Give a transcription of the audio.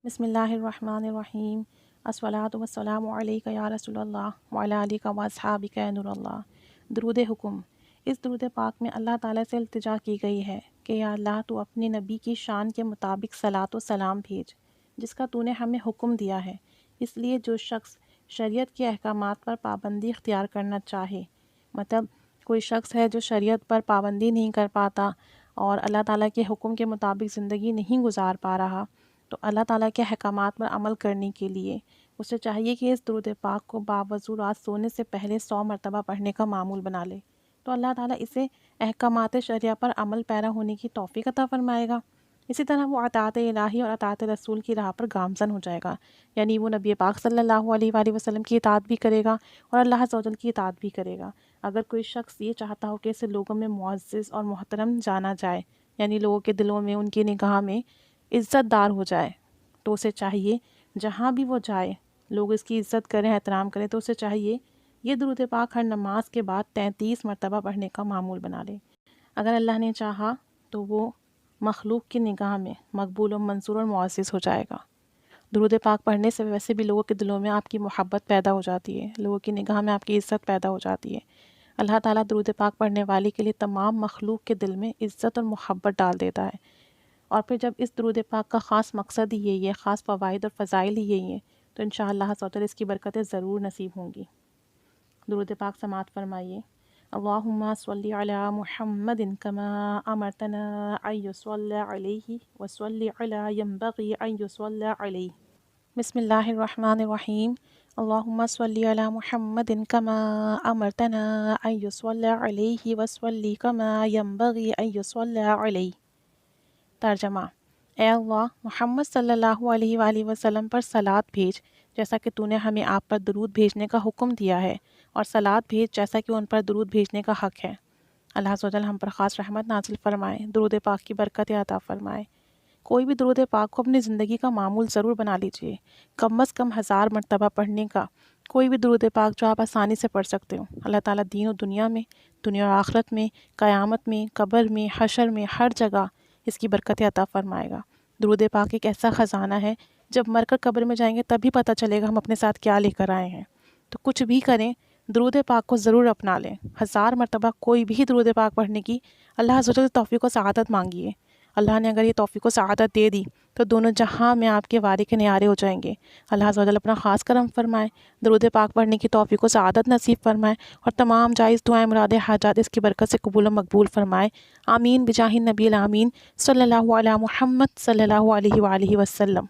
بسم اللہ الرحمن الرحیم الصلاۃ والسلام علیک یا رسول اللہ وعلی آلک و اصحابک یا نور اللہ۔ درود حکم۔ اس درود پاک میں اللہ تعالیٰ سے التجا کی گئی ہے کہ یا اللہ تو اپنے نبی کی شان کے مطابق صلاۃ و سلام بھیج جس کا تو نے ہمیں حکم دیا ہے۔ اس لیے جو شخص شریعت کے احکامات پر پابندی اختیار کرنا چاہے، مطلب کوئی شخص ہے جو شریعت پر پابندی نہیں کر پاتا اور اللہ تعالیٰ کے حکم کے مطابق زندگی نہیں گزار پا رہا، تو اللہ تعالیٰ کے احکامات پر عمل کرنے کے لیے اسے چاہیے کہ اس درود پاک کو باوضو رات سونے سے پہلے 100 مرتبہ پڑھنے کا معمول بنا لے، تو اللہ تعالیٰ اسے احکامات شریعہ پر عمل پیرا ہونے کی توفیق عطا فرمائے گا۔ اسی طرح وہ اطاعت الہی اور اطاعت رسول کی راہ پر گامزن ہو جائے گا، یعنی وہ نبی پاک صلی اللہ علیہ وآلہ وسلم کی اطاعت بھی کرے گا اور اللہ عز و جل کی اطاعت بھی کرے گا۔ اگر کوئی شخص یہ چاہتا ہو کہ اسے لوگوں میں معزز اور محترم جانا جائے، یعنی لوگوں کے دلوں میں ان کی نگاہ میں عزت دار ہو جائے، تو اسے چاہیے جہاں بھی وہ جائے لوگ اس کی عزت کریں، احترام کریں، تو اسے چاہیے یہ درود پاک ہر نماز کے بعد 33 مرتبہ پڑھنے کا معمول بنا لے۔ اگر اللہ نے چاہا تو وہ مخلوق کی نگاہ میں مقبول و منظور اور معزز ہو جائے گا۔ درود پاک پڑھنے سے ویسے بھی لوگوں کے دلوں میں آپ کی محبت پیدا ہو جاتی ہے، لوگوں کی نگاہ میں آپ کی عزت پیدا ہو جاتی ہے۔ اللہ تعالیٰ درود پاک پڑھنے والی کے لیے تمام مخلوق کے دل میں عزت اور محبت ڈال دیتا ہے۔ اور پھر جب اس درود پاک کا خاص مقصد ہی یہی ہے، خاص فوائد اور فضائل ہی یہی ہیں، تو انشاءاللہ اس کی برکتیں ضرور نصیب ہوں گی۔ درود پاک سماعت فرمائیے۔ اللہم صلی علی محمد کما امرتنا ان یصلی علیہ وصلی علی ینبغی ان یصلی علیہ۔ بسم اللہ الرحمن الرحیم۔ اللہم صلی علی محمد کما امرتنا ان یصلی علیہ وصلی کما ینبغی ان یصلی علیہ۔ ترجمہ: اے اللہ، محمد صلی اللہ علیہ وآلہ وسلم پر صلاۃ بھیج جیسا کہ تو نے ہمیں آپ پر درود بھیجنے کا حکم دیا ہے، اور صلاۃ بھیج جیسا کہ ان پر درود بھیجنے کا حق ہے۔ اللہ عز و جل ہم پر خاص رحمت نازل فرمائے، درود پاک کی برکت عطا فرمائے۔ کوئی بھی درود پاک کو اپنی زندگی کا معمول ضرور بنا لیجئے، کم از کم 1000 مرتبہ پڑھنے کا کوئی بھی درود پاک جو آپ آسانی سے پڑھ سکتے ہو۔ اللہ تعالیٰ دین و دنیا میں، دنیا اور آخرت میں، قیامت میں، قبر میں، حشر میں، ہر جگہ اس کی برکت عطا فرمائے گا۔ درود پاک ایک ایسا خزانہ ہے، جب مر کر قبر میں جائیں گے تبھی پتہ چلے گا ہم اپنے ساتھ کیا لے کر آئے ہیں۔ تو کچھ بھی کریں، درود پاک کو ضرور اپنا لیں۔ 1000 مرتبہ کوئی بھی درود پاک پڑھنے کی اللہ عز و جل سے توفیق و سعادت مانگیے۔ اللہ نے اگر یہ توفیق و سعادت دے دی تو دونوں جہاں میں آپ کے وارے کے نیارے ہو جائیں گے۔ اللہ عز و جل اپنا خاص کرم فرمائے، درود پاک پڑھنے کی توفیق و سعادت نصیب فرمائے، اور تمام جائز دعائیں، مراد حاجات اس کی برکت سے قبول و مقبول فرمائے۔ آمین بجاہ النبی الامین صلی اللہ علیہ محمد صلی اللہ علیہ وآلہ وسلم۔